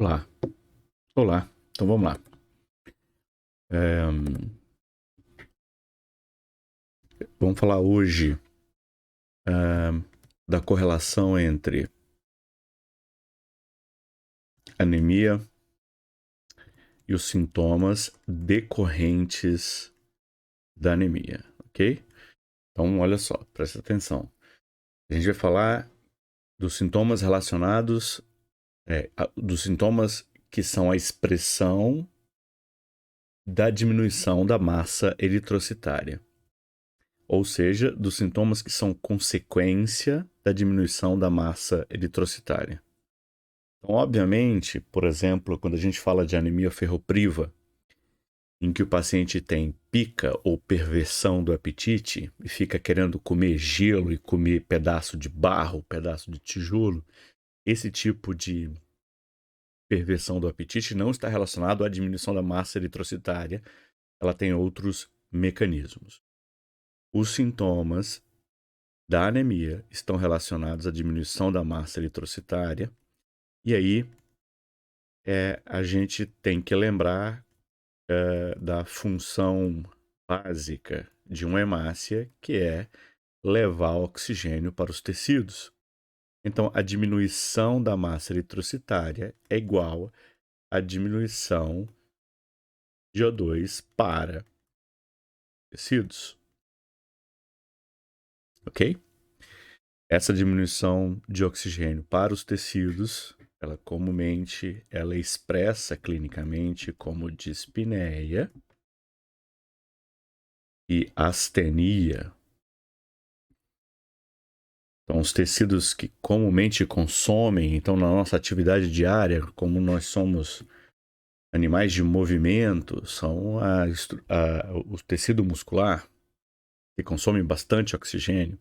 Olá, olá. Então vamos lá. É, vamos falar hoje da correlação entre anemia e os sintomas decorrentes da anemia, ok? Então olha só, presta atenção. A gente vai falar dos sintomas relacionados, dos sintomas que são a expressão da diminuição da massa eritrocitária. Ou seja, dos sintomas que são consequência da diminuição da massa eritrocitária. Então, obviamente, por exemplo, quando a gente fala de anemia ferropriva, em que o paciente tem pica ou perversão do apetite e fica querendo comer gelo e comer pedaço de barro, pedaço de tijolo, esse tipo de perversão do apetite não está relacionado à diminuição da massa eritrocitária, ela tem outros mecanismos. Os sintomas da anemia estão relacionados à diminuição da massa eritrocitária, e aí a gente tem que lembrar da função básica de uma hemácia, que é levar oxigênio para os tecidos. Então, a diminuição da massa eritrocitária é igual à diminuição de O2 para tecidos, ok? Essa diminuição de oxigênio para os tecidos, ela comumente ela é expressa clinicamente como dispneia e astenia. Então, os tecidos que comumente consomem, então, na nossa atividade diária, como nós somos animais de movimento, são o tecido muscular, que consome bastante oxigênio.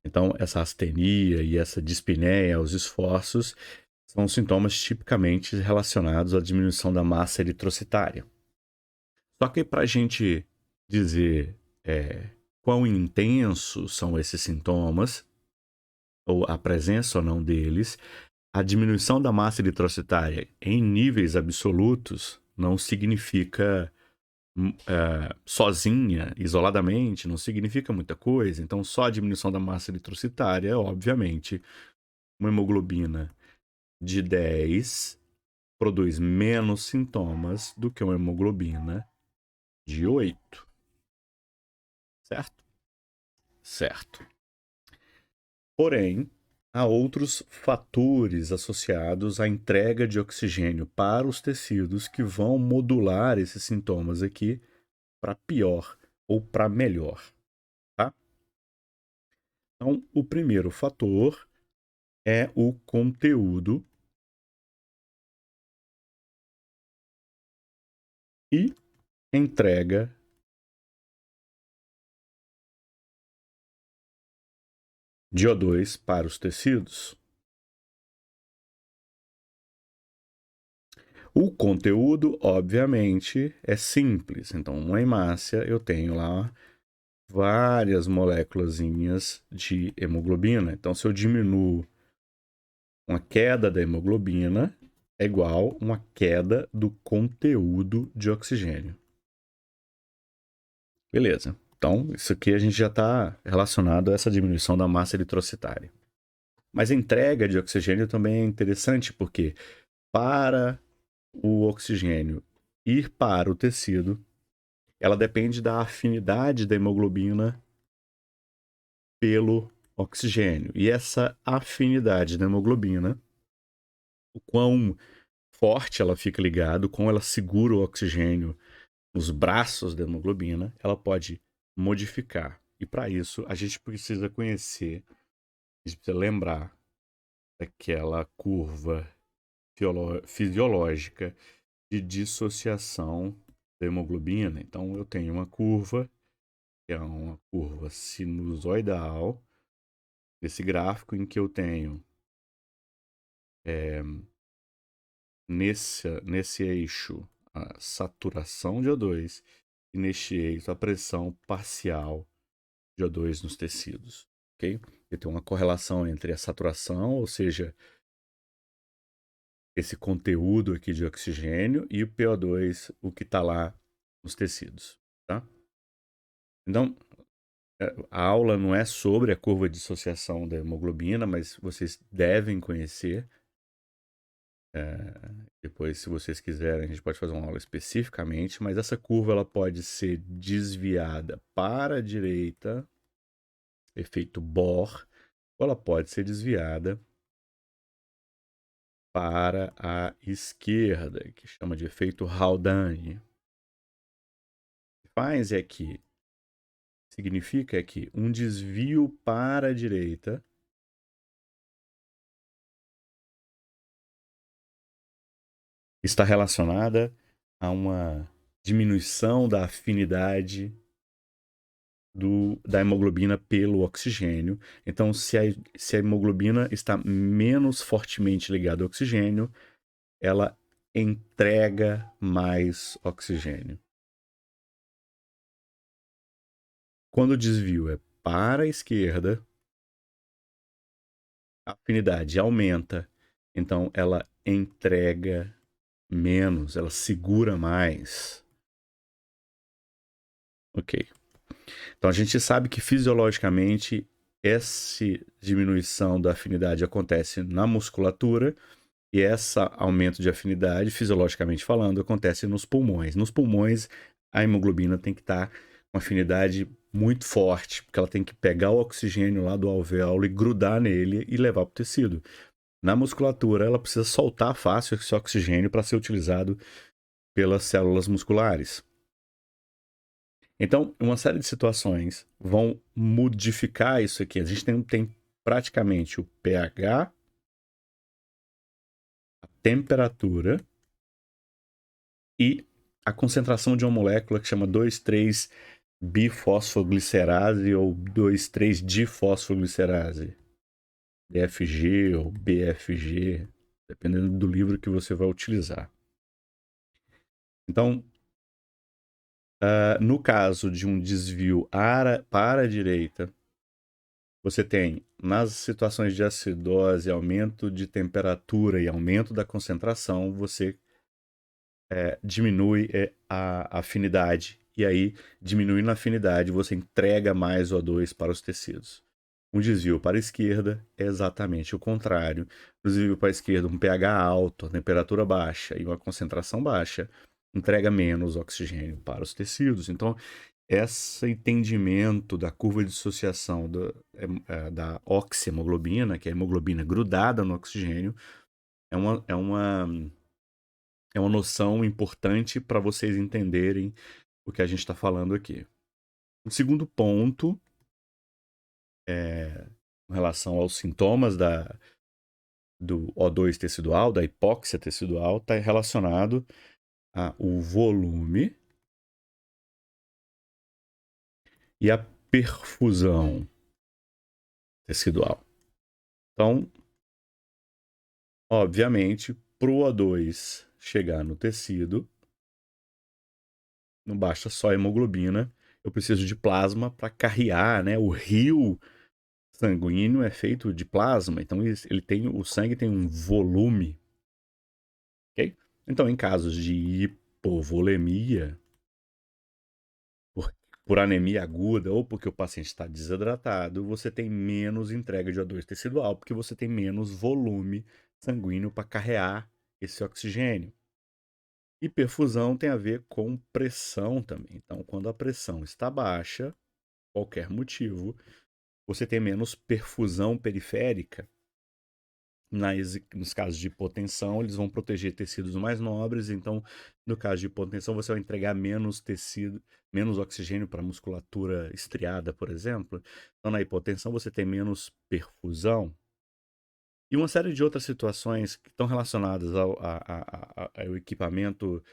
Então, essa astenia e essa dispneia, os esforços, são sintomas tipicamente relacionados à diminuição da massa eritrocitária. Só que para a gente dizer quão intensos são esses sintomas, ou a presença ou não deles, a diminuição da massa eritrocitária em níveis absolutos não significa sozinha, isoladamente, não significa muita coisa. Então, só a diminuição da massa eritrocitária, obviamente, uma hemoglobina de 10 produz menos sintomas do que uma hemoglobina de 8. Certo? Certo. Porém, há outros fatores associados à entrega de oxigênio para os tecidos que vão modular esses sintomas aqui para pior ou para melhor, tá? Então, o primeiro fator é o conteúdo e entrega de O2 para os tecidos. O conteúdo, obviamente, é simples. Então, uma hemácia, eu tenho lá várias moléculazinhas de hemoglobina. Então, se eu diminuo uma queda da hemoglobina, é igual uma queda do conteúdo de oxigênio. Beleza. Então, isso aqui a gente já está relacionado a essa diminuição da massa eritrocitária. Mas a entrega de oxigênio também é interessante, porque para o oxigênio ir para o tecido, ela depende da afinidade da hemoglobina pelo oxigênio. E essa afinidade da hemoglobina, o quão forte ela fica ligada, o quão ela segura o oxigênio nos braços da hemoglobina, ela pode modificar. E para isso, a gente precisa conhecer, a gente precisa lembrar daquela curva fisiológica de dissociação da hemoglobina. Então, eu tenho uma curva, que é uma curva sinusoidal, desse gráfico em que eu tenho nesse eixo a saturação de O2 e neste eixo a pressão parcial de O2 nos tecidos. Okay? Eu tenho uma correlação entre a saturação, ou seja, esse conteúdo aqui de oxigênio, e o PO2, o que está lá nos tecidos, tá? Então, a aula não é sobre a curva de dissociação da hemoglobina, mas vocês devem conhecer. Depois, se vocês quiserem, a gente pode fazer uma aula especificamente, mas essa curva ela pode ser desviada para a direita, efeito Bohr, ou ela pode ser desviada para a esquerda, que chama de efeito Haldane. O que faz é que significa que um desvio para a direita está relacionada a uma diminuição da afinidade da hemoglobina pelo oxigênio. Então, se a hemoglobina está menos fortemente ligada ao oxigênio, ela entrega mais oxigênio. Quando o desvio é para a esquerda, a afinidade aumenta, então ela entrega menos, ela segura mais. Ok. Então a gente sabe que fisiologicamente essa diminuição da afinidade acontece na musculatura e esse aumento de afinidade, fisiologicamente falando, acontece nos pulmões. Nos pulmões, a hemoglobina tem que estar com afinidade muito forte, porque ela tem que pegar o oxigênio lá do alvéolo e grudar nele e levar para o tecido. Na musculatura, ela precisa soltar fácil esse oxigênio para ser utilizado pelas células musculares. Então, uma série de situações vão modificar isso aqui. A gente tem praticamente o pH, a temperatura e a concentração de uma molécula que chama 2,3-bifosfoglicerase ou 2,3-difosfoglicerase. DFG ou BFG, dependendo do livro que você vai utilizar. Então, no caso de um desvio para a direita, você tem, nas situações de acidose, aumento de temperatura e aumento da concentração, você diminui a afinidade. E aí, diminuindo a afinidade, você entrega mais O2 para os tecidos. Um desvio para a esquerda é exatamente o contrário. Um desvio para a esquerda, um pH alto, a temperatura baixa e uma concentração baixa, entrega menos oxigênio para os tecidos. Então, esse entendimento da curva de dissociação da oxihemoglobina, que é a hemoglobina grudada no oxigênio, é uma noção importante para vocês entenderem o que a gente está falando aqui. O segundo ponto, em relação aos sintomas do O2 tecidual, da hipóxia tecidual, está relacionado ao volume e a perfusão tecidual. Então, obviamente, para o O2 chegar no tecido, não basta só a hemoglobina, eu preciso de plasma para carrear, né? O rio sanguíneo é feito de plasma, então o sangue tem um volume, ok? Então, em casos de hipovolemia, por anemia aguda ou porque o paciente está desidratado, você tem menos entrega de O2 tecidual, porque você tem menos volume sanguíneo para carregar esse oxigênio. E perfusão tem a ver com pressão também. Então, quando a pressão está baixa, qualquer motivo, você tem menos perfusão periférica. Nos casos de hipotensão, eles vão proteger tecidos mais nobres. Então, no caso de hipotensão, você vai entregar menos tecido, menos oxigênio para a musculatura estriada, por exemplo. Então, na hipotensão, você tem menos perfusão. E uma série de outras situações que estão relacionadas ao equipamento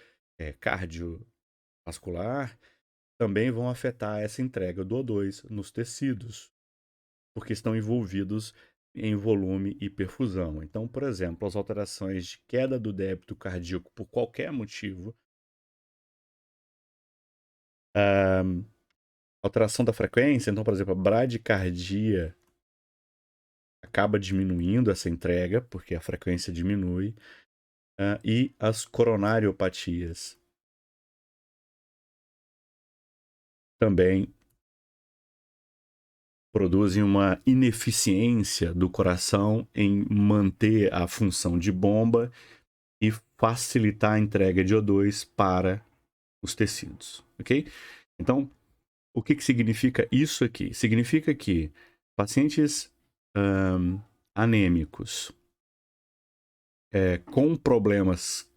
cardiovascular também vão afetar essa entrega do O2 nos tecidos, porque estão envolvidos em volume e perfusão. Então, por exemplo, as alterações de queda do débito cardíaco por qualquer motivo, alteração da frequência, então, por exemplo, a bradicardia acaba diminuindo essa entrega, porque a frequência diminui. e as coronariopatias também produzem uma ineficiência do coração em manter a função de bomba e facilitar a entrega de O2 para os tecidos, ok? Então, o que significa isso aqui? Significa que pacientes anêmicos com problemas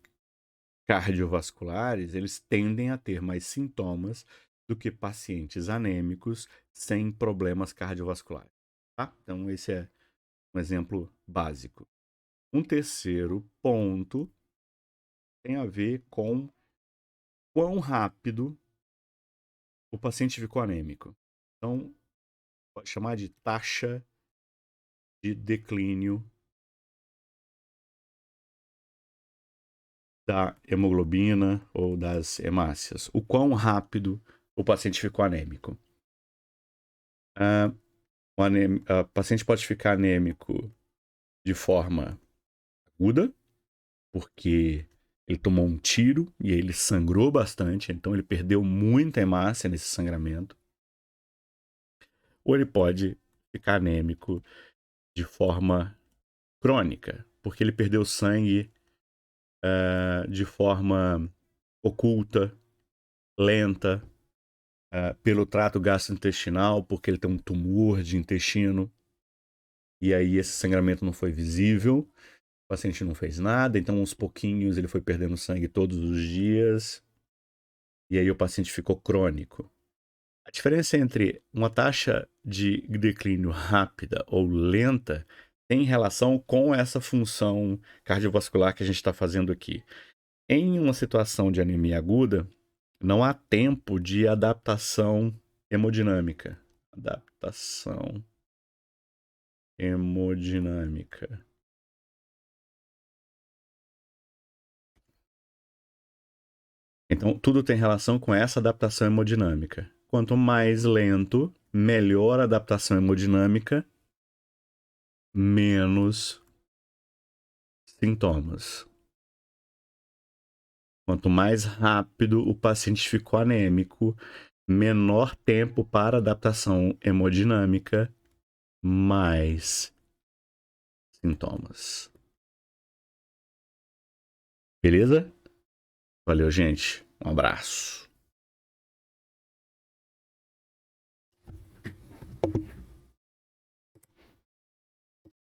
cardiovasculares, eles tendem a ter mais sintomas do que pacientes anêmicos sem problemas cardiovasculares. Tá? Então, esse é um exemplo básico. Um terceiro ponto tem a ver com quão rápido o paciente ficou anêmico. Então, pode chamar de taxa de declínio da hemoglobina ou das hemácias. O quão rápido o paciente ficou anêmico. O paciente pode ficar anêmico de forma aguda, porque ele tomou um tiro e ele sangrou bastante, então ele perdeu muita hemácia nesse sangramento. Ou ele pode ficar anêmico de forma crônica, porque ele perdeu sangue de forma oculta, lenta, pelo trato gastrointestinal, porque ele tem um tumor de intestino, e aí esse sangramento não foi visível, o paciente não fez nada, então aos pouquinhos ele foi perdendo sangue todos os dias, e aí o paciente ficou crônico. A diferença entre uma taxa de declínio rápida ou lenta tem relação com essa função cardiovascular que a gente está fazendo aqui. Em uma situação de anemia aguda, não há tempo de adaptação hemodinâmica. Adaptação hemodinâmica. Então, tudo tem relação com essa adaptação hemodinâmica. Quanto mais lento, melhor a adaptação hemodinâmica, menos sintomas. Quanto mais rápido o paciente ficou anêmico, menor tempo para adaptação hemodinâmica, mais sintomas. Beleza? Valeu, gente. Um abraço.